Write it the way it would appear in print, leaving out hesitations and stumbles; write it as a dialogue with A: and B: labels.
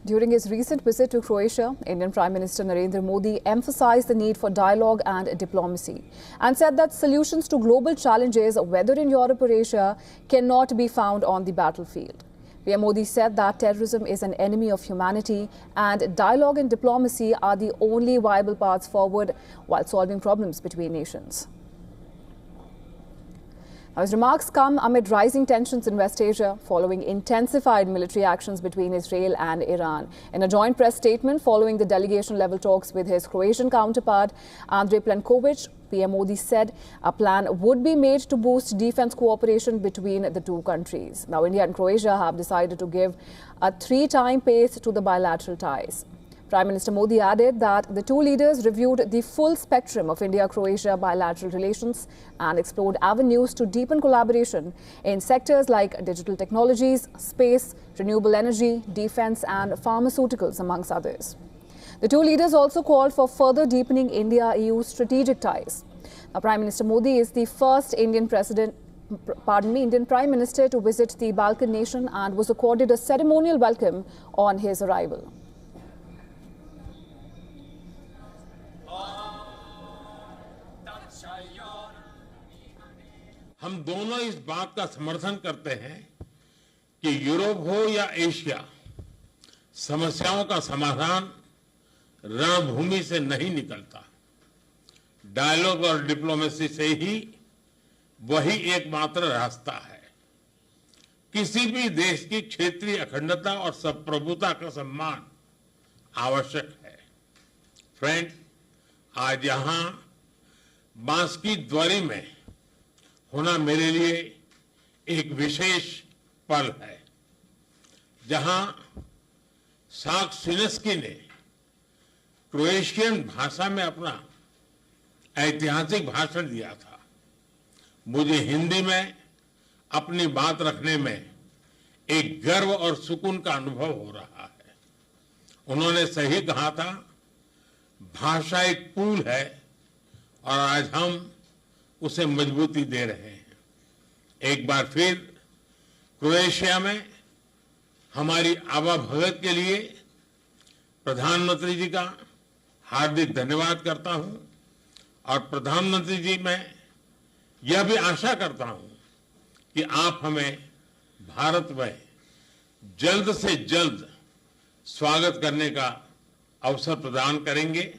A: During his recent visit to Croatia, Indian Prime Minister Narendra Modi emphasized the need for dialogue and diplomacy and said that solutions to global challenges, whether in Europe or Asia, cannot be found on the battlefield. PM Modi said that terrorism is an enemy of humanity and dialogue and diplomacy are the only viable paths forward while solving problems between nations. Now, his remarks come amid rising tensions in West Asia following intensified military actions between Israel and Iran. In a joint press statement following the delegation-level talks with his Croatian counterpart, Andrej Plenković, PM Modi said a plan would be made to boost defense cooperation between the two countries. Now, India and Croatia have decided to give a 3-time pace to the bilateral ties. Prime Minister Modi added that the two leaders reviewed the full spectrum of India-Croatia bilateral relations and explored avenues to deepen collaboration in sectors like digital technologies, space, renewable energy, defense and pharmaceuticals, amongst others. The two leaders also called for further deepening India-EU strategic ties. Now, Prime Minister Modi is the first Indian Prime Minister to visit the Balkan nation and was accorded a ceremonial welcome on his arrival.
B: हम दोनों इस बात का समर्थन करते हैं कि Europe हो या एशिया, समस्याओं का समाधान रणभूमि से नहीं निकलता। डायलॉग और डिप्लोमेसी से ही वही एकमात्र रास्ता है। किसी भी देश की क्षेत्रीय अखंडता और संप्रभुता का सम्मान आवश्यक है। फ्रेंड, आज यहां बांसकी द्वारी में होना मेरे लिए एक विशेष पल है, जहां साक्सिनेस्की ने क्रोएशियन भाषा में अपना ऐतिहासिक भाषण दिया था। मुझे हिंदी में अपनी बात रखने में एक गर्व और सुकून का अनुभव हो रहा है। उन्होंने सही कहा था, भाषा एक पुल है और आज हम उसे मजबूती दे रहे हैं। एक बार फिर क्रोएशिया में हमारी आवाभगत के लिए प्रधानमंत्री जी का हार्दिक धन्यवाद करता हूं और प्रधानमंत्री जी मैं यह भी आशा करता हूं कि आप हमें भारत में जल्द से जल्द स्वागत करने का अवसर प्रदान करेंगे।